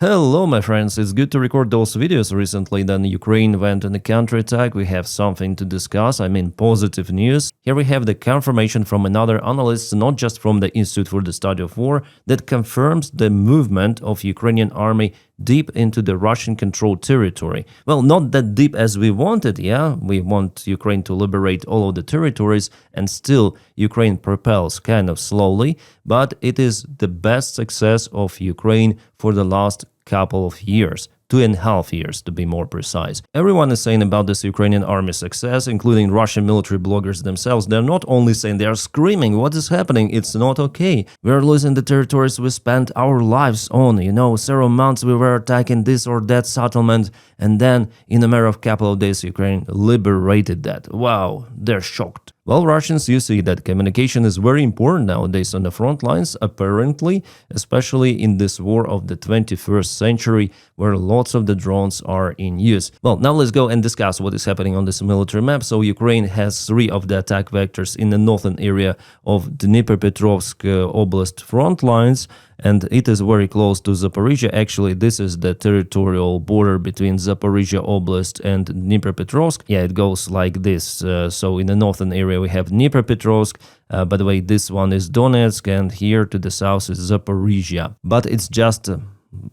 Hello my friends, it's good to record those videos recently. Then Ukraine went on a counterattack. We have something to discuss, positive news. Here we have the confirmation from another analyst, not just from the Institute for the Study of War, that confirms the movement of Ukrainian army deep into the Russian-controlled territory. Well, not that deep as we wanted, yeah? We want Ukraine to liberate all of the territories, and still Ukraine propels kind of slowly, but it is the best success of Ukraine for the last couple of years. 2.5 years to be more precise. Everyone is saying about this Ukrainian army success, including Russian military bloggers themselves. They're not only saying, they are screaming, what is happening? It's not okay. We're losing the territories we spent our lives on. Several months we were attacking this or that settlement, and then in a matter of couple of days Ukraine liberated that. Wow, they're shocked. Well, Russians, you see that communication is very important nowadays on the front lines, apparently, especially in this war of the 21st century, where lots of the drones are in use. Well, now let's go and discuss what is happening on this military map. So Ukraine has 3 of the attack vectors in the northern area of Dnipropetrovsk Oblast front lines, and it is very close to Zaporizhia. Actually, this is the territorial border between Zaporizhia Oblast and Dnipropetrovsk. Yeah, it goes like this. So in the northern area we have Dnipropetrovsk. By the way, this one is Donetsk, and here to the south is Zaporizhia. But it's just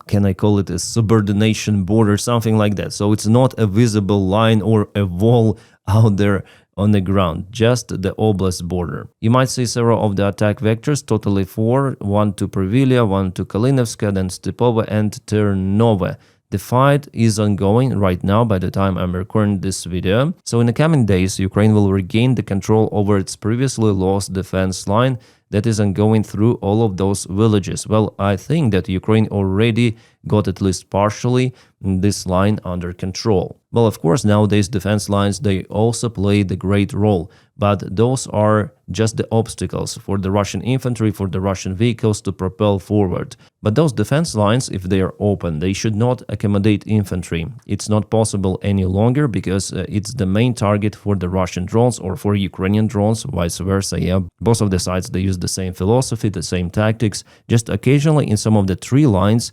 can I call it a subordination border, something like that. So it's not a visible line or a wall out there on the ground, just the oblast border. You might see several of the attack vectors, totally 4, 1 to Privilia, 1 to Kalinovska, then Stepova and Ternova. The fight is ongoing right now by the time I'm recording this video. So in the coming days, Ukraine will regain the control over its previously lost defense line that is ongoing through all of those villages. Well, I think that Ukraine already got at least partially this line under control. Well, of course, nowadays defense lines, they also play the great role, but those are just the obstacles for the Russian infantry, for the Russian vehicles to propel forward. But those defense lines, if they are open, they should not accommodate infantry. It's not possible any longer because it's the main target for the Russian drones or for Ukrainian drones, vice versa. Yeah, both of the sides, they use the same philosophy, the same tactics. Just occasionally in some of the tree lines,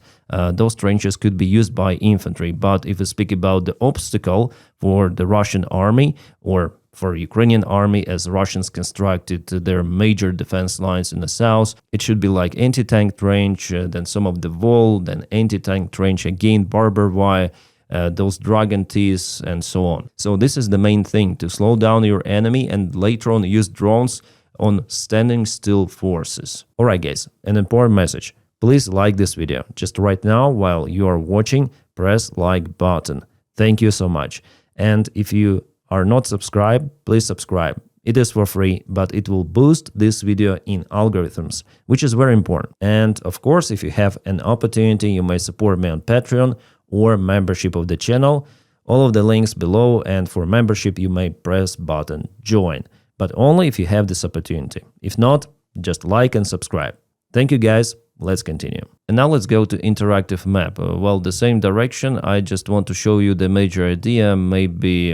those trenches could be used by infantry. But if we speak about the obstacle for the Russian army or for Ukrainian army, as Russians constructed their major defense lines in the south, it should be like anti-tank trench, then some of the wall, then anti-tank trench, again barbed wire, those dragon teeth, and so on. So this is the main thing, to slow down your enemy and later on use drones on standing still forces. Alright guys, an important message. Please like this video. Just right now, while you are watching, press like button. Thank you so much. And if you are not subscribed, please subscribe. It is for free, but it will boost this video in algorithms, which is very important. And of course, if you have an opportunity, you may support me on Patreon or membership of the channel. All of the links below, and for membership, you may press button join, but only if you have this opportunity. If not, just like and subscribe. Thank you guys. Let's continue. And now let's go to interactive map. Well, the same direction. I just want to show you the major idea. Maybe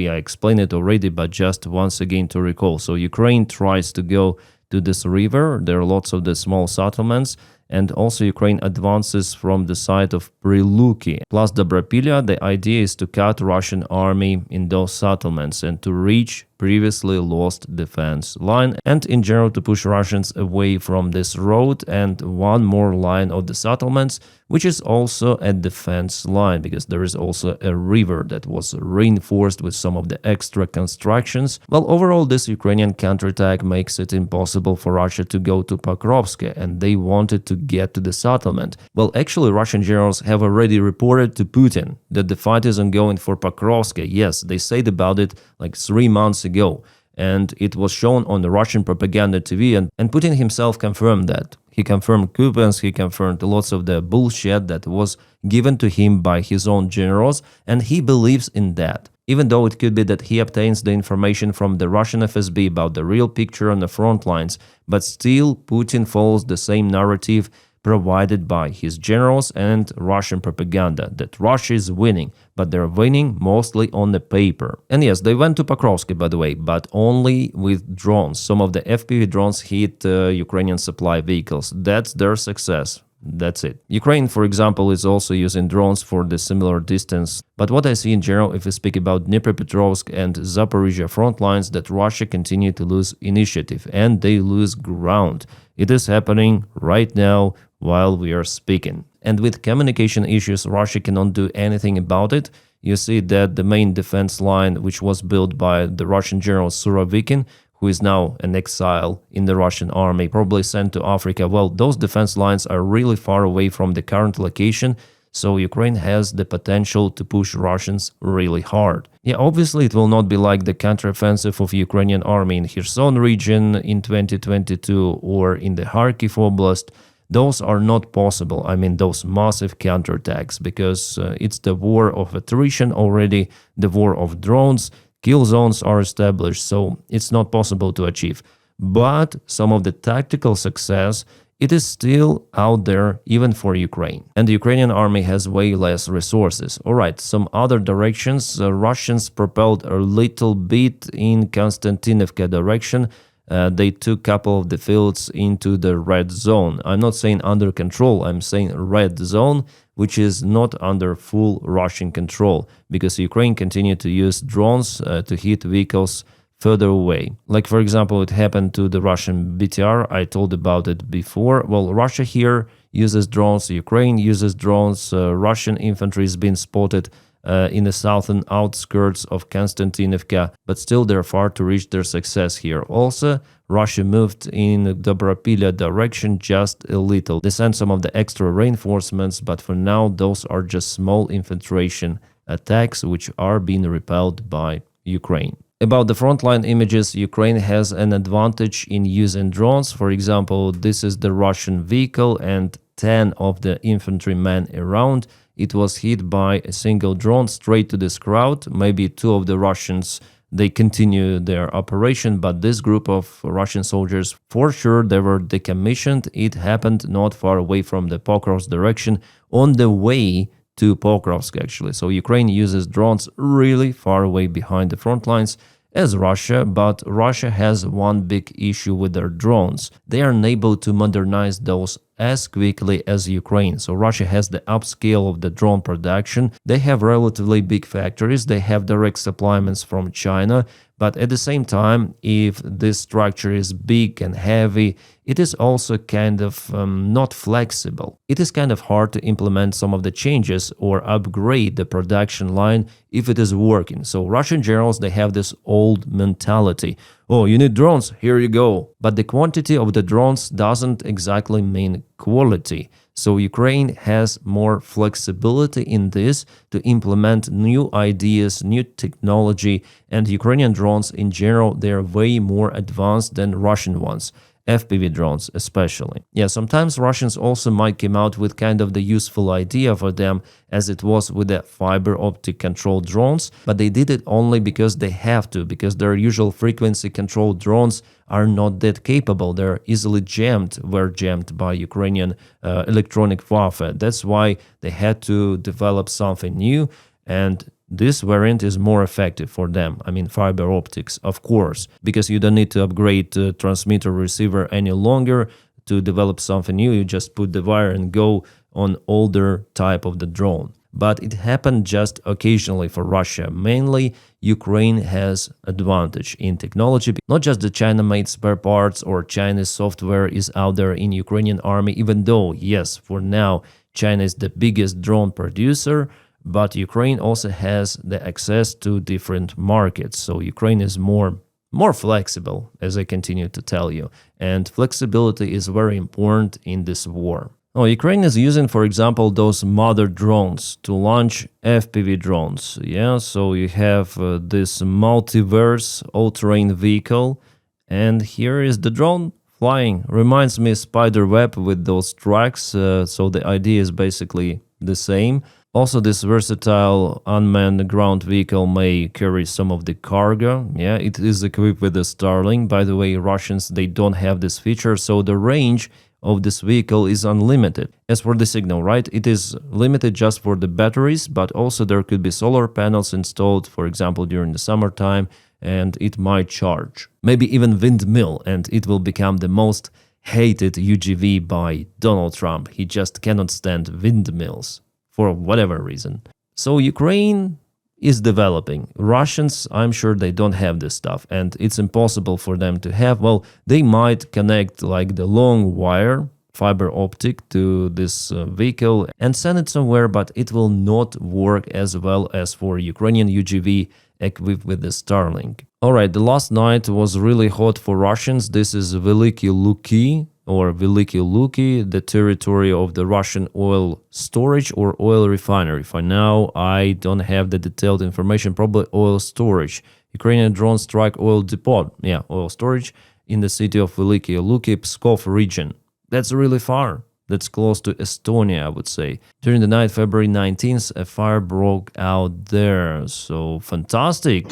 I explained it already, but just once again to recall. So Ukraine tries to go to this river. There are lots of the small settlements, and also Ukraine advances from the side of Priluki plus Dobropilya. The idea is to cut Russian army in those settlements and to reach previously lost defense line, and in general to push Russians away from this road and one more line of the settlements, which is also a defense line because there is also a river that was reinforced with some of the extra constructions. Well, overall, this Ukrainian counterattack makes it impossible for Russia to go to Pokrovsk, and they wanted to get to the settlement. Well, actually, Russian generals have already reported to Putin that the fight is ongoing for Pokrovsk. Yes, they said about it like 3 months ago, and it was shown on the Russian propaganda TV, and Putin himself confirmed that. He confirmed coupons, he confirmed lots of the bullshit that was given to him by his own generals, and he believes in that. Even though it could be that he obtains the information from the Russian FSB about the real picture on the front lines, but still Putin follows the same narrative provided by his generals and Russian propaganda, that Russia is winning, but they're winning mostly on the paper. And yes, they went to Pokrovsk, by the way, but only with drones. Some of the FPV drones hit Ukrainian supply vehicles. That's their success. That's it. Ukraine, for example, is also using drones for the similar distance. But what I see in general, if we speak about Dnipropetrovsk and Zaporizhia front lines, that Russia continue to lose initiative and they lose ground. It is happening right now while we are speaking. And with communication issues, Russia cannot do anything about it. You see that the main defense line, which was built by the Russian general Surovikin, who is now an exile in the Russian army, probably sent to Africa. Well, those defense lines are really far away from the current location, so Ukraine has the potential to push Russians really hard. Yeah, obviously it will not be like the counteroffensive of Ukrainian army in Kherson region in 2022 or in the Kharkiv Oblast. Those are not possible, I mean those massive counterattacks, because it's the war of attrition already, the war of drones. Kill zones are established, so it's not possible to achieve. But some of the tactical success, it is still out there even for Ukraine. And the Ukrainian army has way less resources. Alright, some other directions. Russians propelled a little bit in Konstantinovka direction. They took a couple of the fields into the red zone. I'm not saying under control, I'm saying red zone, which is not under full Russian control, because Ukraine continued to use drones to hit vehicles further away. Like, for example, it happened to the Russian BTR, I told about it before. Well, Russia here uses drones, Ukraine uses drones, Russian infantry has been spotted in the southern outskirts of Konstantinovka, but still they're far to reach their success here. Also, Russia moved in Dobropilya direction just a little. They sent some of the extra reinforcements, but for now those are just small infiltration attacks which are being repelled by Ukraine. About the frontline images, Ukraine has an advantage in using drones. For example, this is the Russian vehicle and 10 of the infantrymen around. It was hit by a single drone straight to this crowd. Maybe two of the Russians, they continue their operation, but this group of Russian soldiers, for sure, they were decommissioned. It happened not far away from the Pokrovsk direction, on the way to Pokrovsk, actually. So Ukraine uses drones really far away behind the front lines as Russia, but Russia has one big issue with their drones. They are unable to modernize those as quickly as Ukraine. So Russia has the upscale of the drone production. They have relatively big factories. They have direct supplies from China. But at the same time, if this structure is big and heavy, it is also kind of not flexible. It is kind of hard to implement some of the changes or upgrade the production line if it is working. So Russian generals, they have this old mentality. Oh, you need drones? Here you go. But the quantity of the drones doesn't exactly mean quality. So Ukraine has more flexibility in this to implement new ideas, new technology, and Ukrainian drones in general, they're way more advanced than Russian ones. FPV drones especially. Yeah, sometimes Russians also might come out with kind of the useful idea for them, as it was with the fiber optic controlled drones, but they did it only because they have to, because their usual frequency controlled drones are not that capable. They're easily jammed, were jammed by Ukrainian electronic warfare. That's why they had to develop something new, and this variant is more effective for them. I mean, fiber optics, of course, because you don't need to upgrade the transmitter receiver any longer to develop something new. You just put the wire and go on older type of the drone. But it happened just occasionally for Russia. Mainly, Ukraine has advantage in technology. Not just the China-made spare parts or Chinese software is out there in Ukrainian army, even though, yes, for now, China is the biggest drone producer, but Ukraine also has the access to different markets. So Ukraine is more flexible, as I continue to tell you. And flexibility is very important in this war. Oh, Ukraine is using, for example, those mother drones to launch FPV drones. Yeah, so you have this multiverse all-terrain vehicle, and here is the drone flying. Reminds me spider web with those tracks, so the idea is basically the same. Also, this versatile unmanned ground vehicle may carry some of the cargo. Yeah, it is equipped with a Starlink. By the way, Russians, they don't have this feature, so the range of this vehicle is unlimited. As for the signal, right, it is limited just for the batteries, but also there could be solar panels installed, for example, during the summertime, and it might charge. Maybe even windmill, and it will become the most hated UGV by Donald Trump. He just cannot stand windmills for whatever reason. So Ukraine is developing. Russians, I'm sure they don't have this stuff, and it's impossible for them to have. Well, they might connect like the long wire, fiber optic, to this vehicle and send it somewhere, but it will not work as well as for Ukrainian UGV equipped with the Starlink. Alright, the last night was really hot for Russians. This is Veliki Luki, or Veliki Luki, the territory of the Russian oil storage or oil refinery. For now, I don't have the detailed information, probably oil storage. Ukrainian drones strike oil depot, oil storage, in the city of Veliki Luki, Pskov region. That's really far. That's close to Estonia, I would say. During the night, February 19th, a fire broke out there. So, fantastic.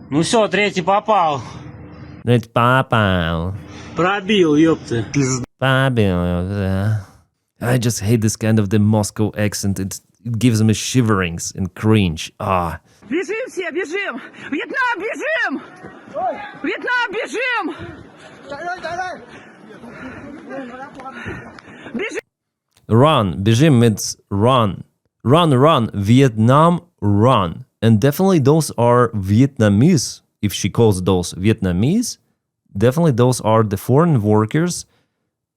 Ну все, третий попал. It papal. Пробил, ёпта. I just hate this kind of the Moscow accent. It gives me shiverings and cringe. Бежим все, бежим! Вьетнам, бежим! Вьетнам, бежим! Run. Бежим means run. Run. Vietnam, run. And definitely those are Vietnamese. If she calls those Vietnamese, definitely those are the foreign workers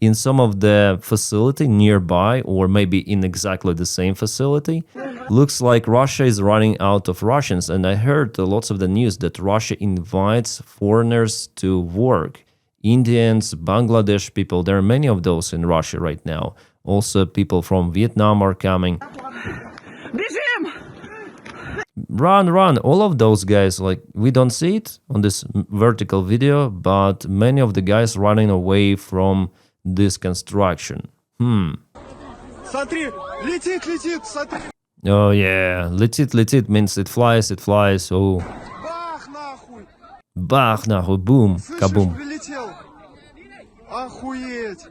in some of the facility nearby, or maybe in exactly the same facility. Looks like Russia is running out of Russians, and I heard lots of the news that Russia invites foreigners to work. Indians, Bangladesh people, there are many of those in Russia right now. Also, people from Vietnam are coming. Run, all of those guys, like, we don't see it on this vertical video, but many of the guys running away from this construction. Смотри, летит, смотри. Oh yeah, летит means it flies, oh. Бах нахуй, boom, kaboom. Прилетел. Охуеть.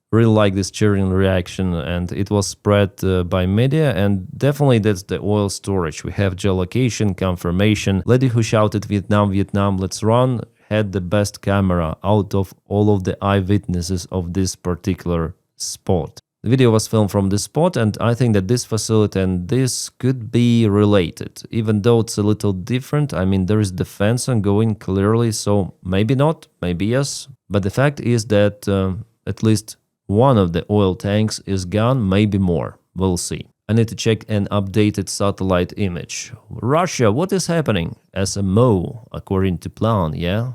Really like this cheering reaction, and it was spread by media, and definitely that's the oil storage. We have geolocation confirmation. Lady who shouted Vietnam, let's run, had the best camera out of all of the eyewitnesses of this particular spot. The video was filmed from this spot, and I think that this facility and this could be related, even though it's a little different. I mean, there is defense ongoing clearly, so maybe not, maybe yes. But the fact is that at least one of the oil tanks is gone, maybe more. We'll see. I need to check an updated satellite image. Russia, what is happening? SMO, according to plan, yeah?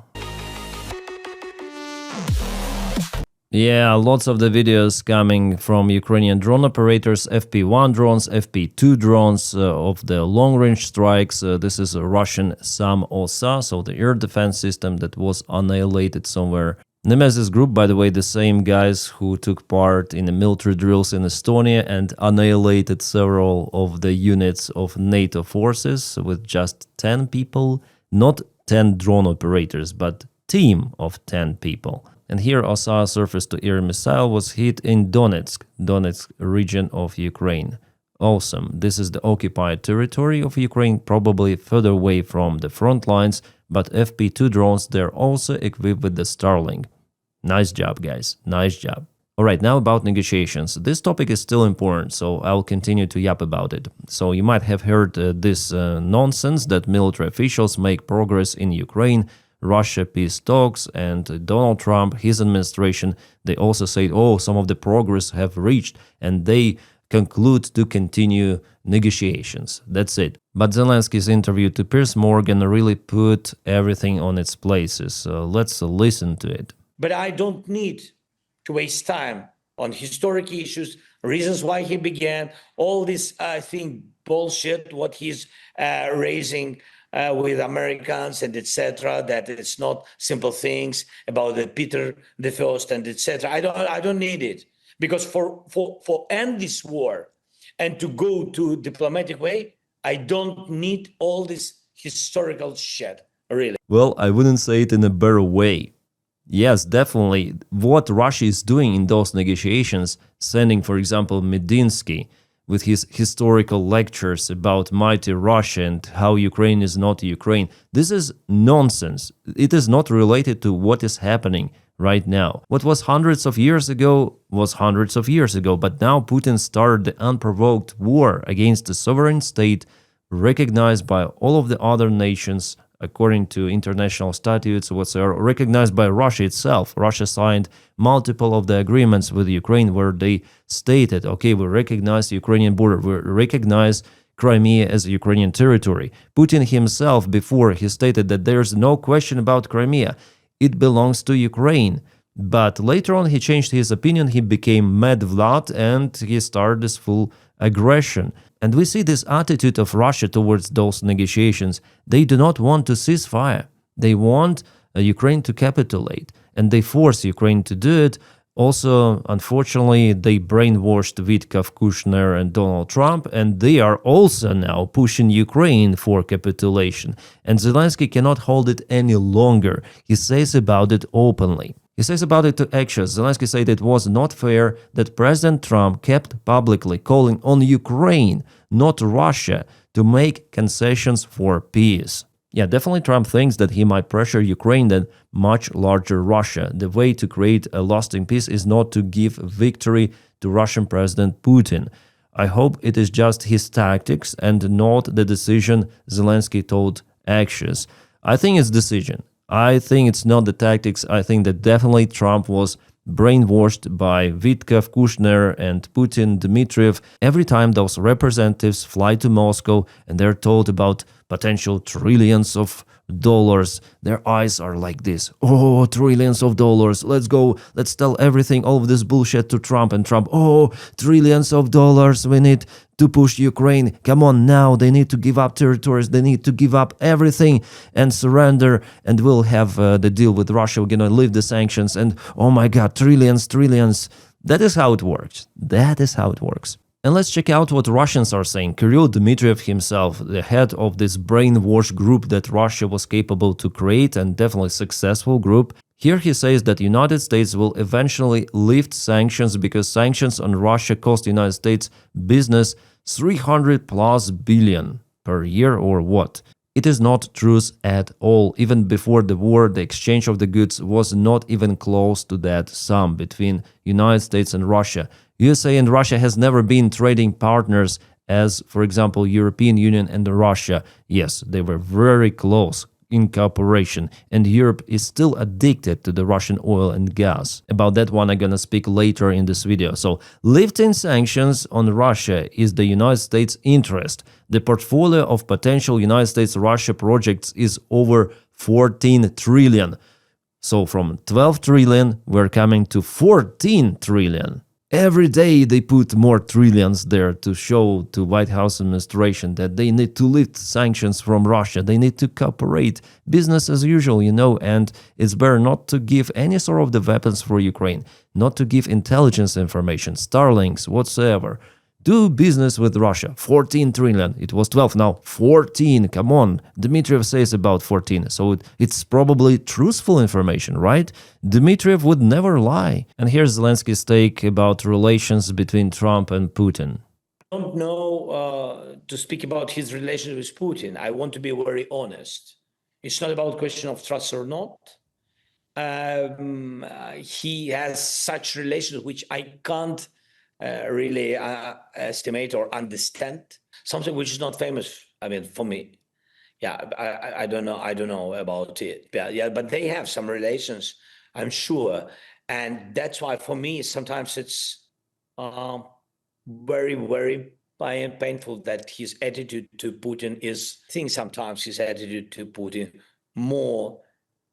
Yeah, lots of the videos coming from Ukrainian drone operators, FP1 drones, FP2 drones of the long-range strikes. This is a Russian SAM-OSA, so the air defense system that was annihilated somewhere. Nemesis group, by the way, the same guys who took part in the military drills in Estonia and annihilated several of the units of NATO forces with just 10 people. Not 10 drone operators, but team of 10 people. And here OSA surface-to-air missile was hit in Donetsk region of Ukraine. Awesome. This is the occupied territory of Ukraine, probably further away from the front lines, but FP2 drones, they're also equipped with the Starlink. Nice job, guys. Nice job. Alright, now about negotiations. This topic is still important, so I'll continue to yap about it. So you might have heard this nonsense that military officials make progress in Ukraine, Russia peace talks, and Donald Trump, his administration, they also say, oh, some of the progress have reached, and they conclude to continue negotiations. That's it. But Zelensky's interview to Piers Morgan really put everything on its places. So let's listen to it. But I don't need to waste time on historic issues, reasons why he began, all this, I think, bullshit, what he's raising with Americans and etc., that it's not simple things about the Peter the First and etc. I don't need it, because for end this war and to go to diplomatic way, I don't need all this historical shit, really. Well, I wouldn't say it in a better way. Yes, definitely. What Russia is doing in those negotiations, sending, for example, Medinsky, with his historical lectures about mighty Russia and how Ukraine is not Ukraine. This is nonsense. It is not related to what is happening right now. What was hundreds of years ago was hundreds of years ago, but now Putin started the unprovoked war against a sovereign state recognized by all of the other nations according to international statutes, whatsoever, recognized by Russia itself. Russia signed multiple of the agreements with Ukraine where they stated, okay, we recognize the Ukrainian border, we recognize Crimea as Ukrainian territory. Putin himself, before, he stated that there's no question about Crimea. It belongs to Ukraine. But later on, he changed his opinion. He became Mad Vlad and he started this full aggression. And we see this attitude of Russia towards those negotiations. They do not want to cease fire. They want Ukraine to capitulate. And they force Ukraine to do it. Also, unfortunately, they brainwashed Davydov, Kushner, and Donald Trump, and they are also now pushing Ukraine for capitulation. And Zelensky cannot hold it any longer. He says about it openly. He says about it to Axios. Zelensky said it was not fair that President Trump kept publicly calling on Ukraine, not Russia, to make concessions for peace. Yeah, definitely Trump thinks that he might pressure Ukraine than much larger Russia. The way to create a lasting peace is not to give victory to Russian President Putin. I hope it is just his tactics and not the decision Zelensky told Axios. I think it's decision. I think it's not the tactics. I think that definitely Trump was brainwashed by Vitkov, Kushner, and Putin, Dmitriev. Every time those representatives fly to Moscow and they're told about potential trillions of dollars, their eyes are like this. Oh, trillions of dollars. Let's go. Let's tell everything, all of this bullshit to Trump. And Trump, oh, trillions of dollars. We need to push Ukraine. Come on now. They need to give up territories. They need to give up everything and surrender. And we'll have the deal with Russia. We're going to lift the sanctions. And oh my God, trillions, trillions. That is how it works. That is how it works. And let's check out what Russians are saying. Kirill Dmitriev himself, the head of this brainwash group that Russia was capable to create, and definitely successful group. Here he says that United States will eventually lift sanctions because sanctions on Russia cost United States business 300 plus billion per year or what? It is not truth at all. Even before the war, the exchange of the goods was not even close to that sum between United States and Russia. USA and Russia has never been trading partners as, for example, European Union and Russia. Yes, they were very close in cooperation, and Europe is still addicted to the Russian oil and gas. About that one I'm gonna speak later in this video. So, lifting sanctions on Russia is the United States' interest. The portfolio of potential United States-Russia projects is over 14 trillion. So from 12 trillion, we're coming to 14 trillion. Every day they put more trillions there to show to White House administration that they need to lift sanctions from Russia. They need to cooperate, business as usual, and it's better not to give any sort of the weapons for Ukraine, not to give intelligence information, Starlinks, whatsoever. Do business with Russia. 14 trillion. It was 12, now 14. Come on. Dmitriev says about 14. So it's probably truthful information, right? Dmitriev would never lie. And here's Zelensky's take about relations between Trump and Putin. I don't know to speak about his relationship with Putin. I want to be very honest. It's not about question of trust or not. He has such relations which I can't really estimate or understand, something which is not famous. I mean, for me, yeah, I don't know about it. But they have some relations, I'm sure, and that's why for me sometimes it's very, very painful that his attitude to Putin is. I think sometimes his attitude to Putin more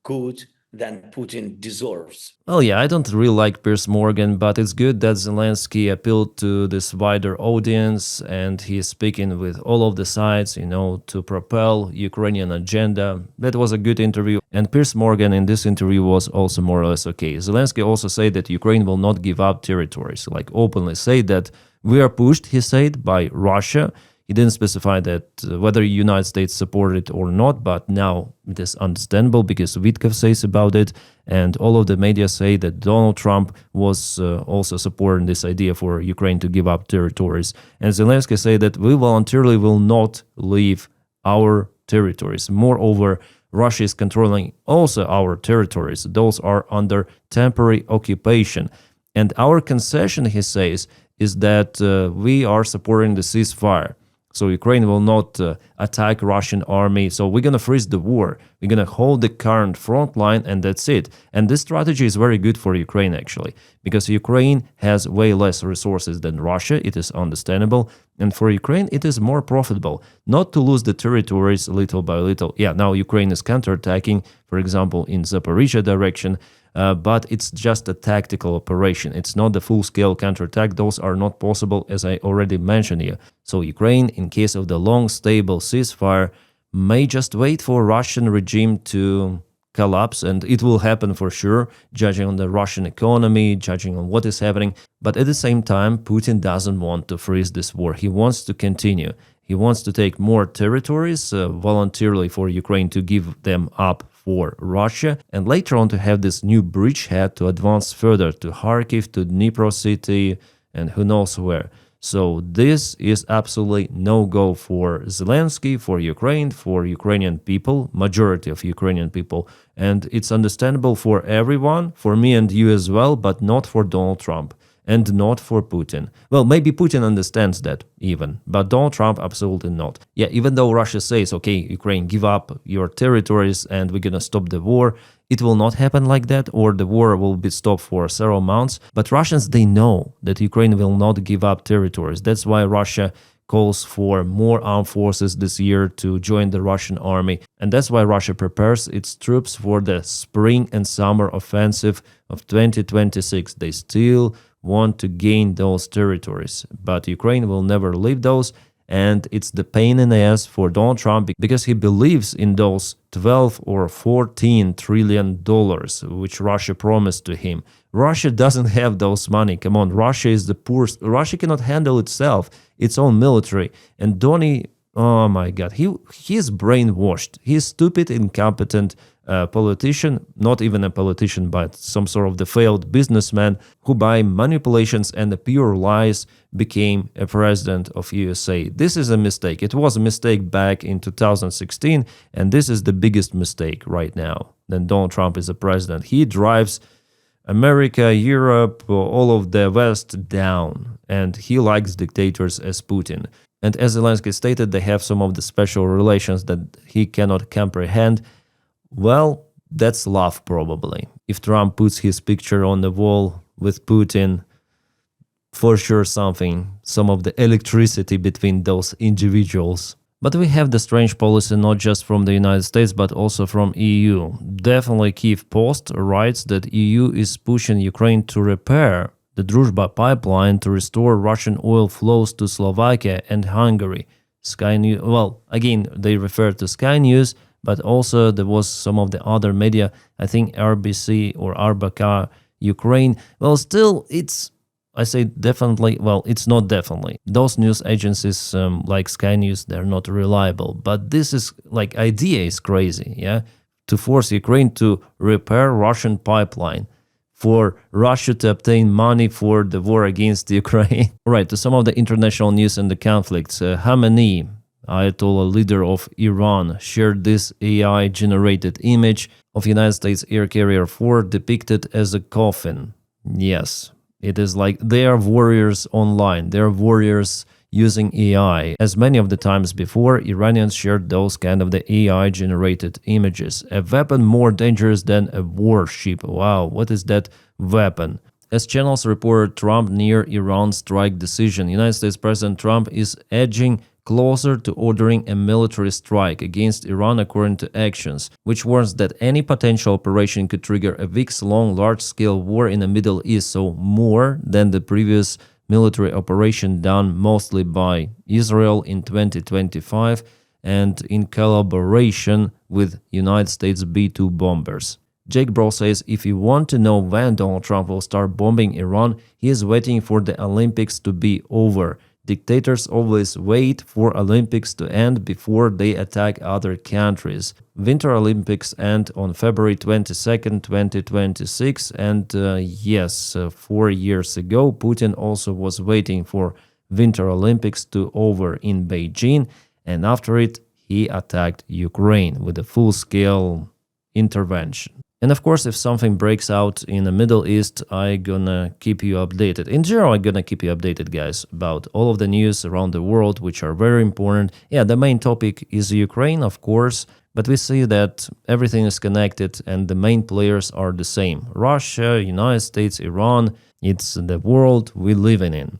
good than Putin deserves. Well, yeah, I don't really like Piers Morgan, but it's good that Zelensky appealed to this wider audience and he's speaking with all of the sides, to propel Ukrainian agenda. That was a good interview. And Piers Morgan in this interview was also more or less okay. Zelensky also said that Ukraine will not give up territories, like openly say that we are pushed, he said, by Russia. He didn't specify that whether the United States supported it or not, but now it is understandable because Witkov says about it, and all of the media say that Donald Trump was also supporting this idea for Ukraine to give up territories. And Zelensky said that we voluntarily will not leave our territories. Moreover, Russia is controlling also our territories. Those are under temporary occupation. And our concession, he says, is that we are supporting the ceasefire. So Ukraine will not attack Russian army. So we're going to freeze the war. We're going to hold the current front line, and that's it. And this strategy is very good for Ukraine, actually, because Ukraine has way less resources than Russia. It is understandable. And for Ukraine, it is more profitable not to lose the territories little by little. Yeah, now Ukraine is counterattacking, for example, in Zaporizhia direction. But it's just a tactical operation. It's not the full-scale counterattack. Those are not possible, as I already mentioned here. So Ukraine, in case of the long, stable ceasefire, may just wait for Russian regime to collapse, and it will happen for sure, judging on the Russian economy, judging on what is happening. But at the same time, Putin doesn't want to freeze this war. He wants to continue. He wants to take more territories voluntarily for Ukraine to give them up for Russia, and later on to have this new bridgehead to advance further to Kharkiv, to Dnipro city, and who knows where. So this is absolutely no-go for Zelensky, for Ukraine, for Ukrainian people, majority of Ukrainian people. And it's understandable for everyone, for me and you as well, but not for Donald Trump. And not for Putin. Well, maybe Putin understands that even, but Donald Trump absolutely not. Yeah, even though Russia says, okay, Ukraine, give up your territories and we're gonna stop the war, it will not happen like that, or the war will be stopped for several months. But Russians, they know that Ukraine will not give up territories. That's why Russia calls for more armed forces this year to join the Russian army. And that's why Russia prepares its troops for the spring and summer offensive of 2026. They still want to gain those territories, but Ukraine will never leave those, and it's the pain in the ass for Donald Trump because he believes in those 12 or 14 trillion dollars which Russia promised to him. Russia doesn't have those money. Come on, Russia is the poorest. Russia cannot handle itself, its own military. And Donny, oh my God, he is brainwashed. He's stupid, incompetent politician, not even a politician, but some sort of the failed businessman who by manipulations and the pure lies became a president of USA. This is a mistake. It was a mistake back in 2016, and this is the biggest mistake right now. Then Donald Trump is a president. He drives America, Europe, all of the West down, and he likes dictators as Putin. And as Zelensky stated, they have some of the special relations that he cannot comprehend. Well, that's love probably. If Trump puts his picture on the wall with Putin, for sure some of the electricity between those individuals. But we have the strange policy not just from the United States but also from EU. Definitely Kyiv Post writes that EU is pushing Ukraine to repair the Druzhba pipeline to restore Russian oil flows to Slovakia and Hungary. Sky News, well, again, they refer to Sky News, but also there was some of the other media, I think RBC or RBK Ukraine. Well, still, I say definitely, well, it's not definitely. Those news agencies like Sky News, they're not reliable. But this is, like, idea is crazy, yeah? To force Ukraine to repair Russian pipeline, for Russia to obtain money for the war against Ukraine. Right, to some of the international news and the conflicts, Khamenei, Ayatollah leader of Iran, shared this AI-generated image of United States air carrier 4 depicted as a coffin. Yes, it is like they are warriors online. They are warriors using AI. As many of the times before, Iranians shared those kind of the AI-generated images. A weapon more dangerous than a warship. Wow, what is that weapon? As channels report, Trump near Iran strike decision. United States President Trump is edging closer to ordering a military strike against Iran according to Actions, which warns that any potential operation could trigger a weeks-long large-scale war in the Middle East, so more than the previous military operation done mostly by Israel in 2025 and in collaboration with United States B-2 bombers. Jake Bro says if you want to know when Donald Trump will start bombing Iran, he is waiting for the Olympics to be over. Dictators always wait for Olympics to end before they attack other countries. Winter Olympics end on February 22nd, 2026, and yes, 4 years ago, Putin also was waiting for Winter Olympics to over in Beijing, and after it, he attacked Ukraine with a full-scale intervention. And of course, if something breaks out in the Middle East, I'm gonna keep you updated. In general, I'm gonna keep you updated, guys, about all of the news around the world, which are very important. Yeah, the main topic is Ukraine, of course, but we see that everything is connected and the main players are the same. Russia, United States, Iran, it's the world we live in.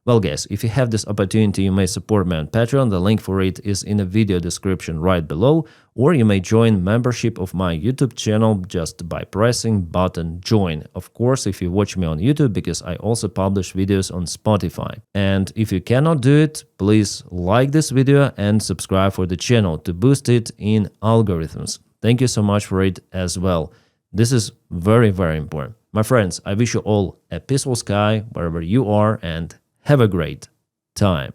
Well, guys, if you have this opportunity, you may support me on Patreon. The link for it is in the video description right below, or you may join membership of my YouTube channel just by pressing button join. Of course, if you watch me on YouTube, because I also publish videos on Spotify. And if you cannot do it, please like this video and subscribe for the channel to boost it in algorithms. Thank you so much for it as well. This is very, very important. My friends, I wish you all a peaceful sky wherever you are, and have a great time.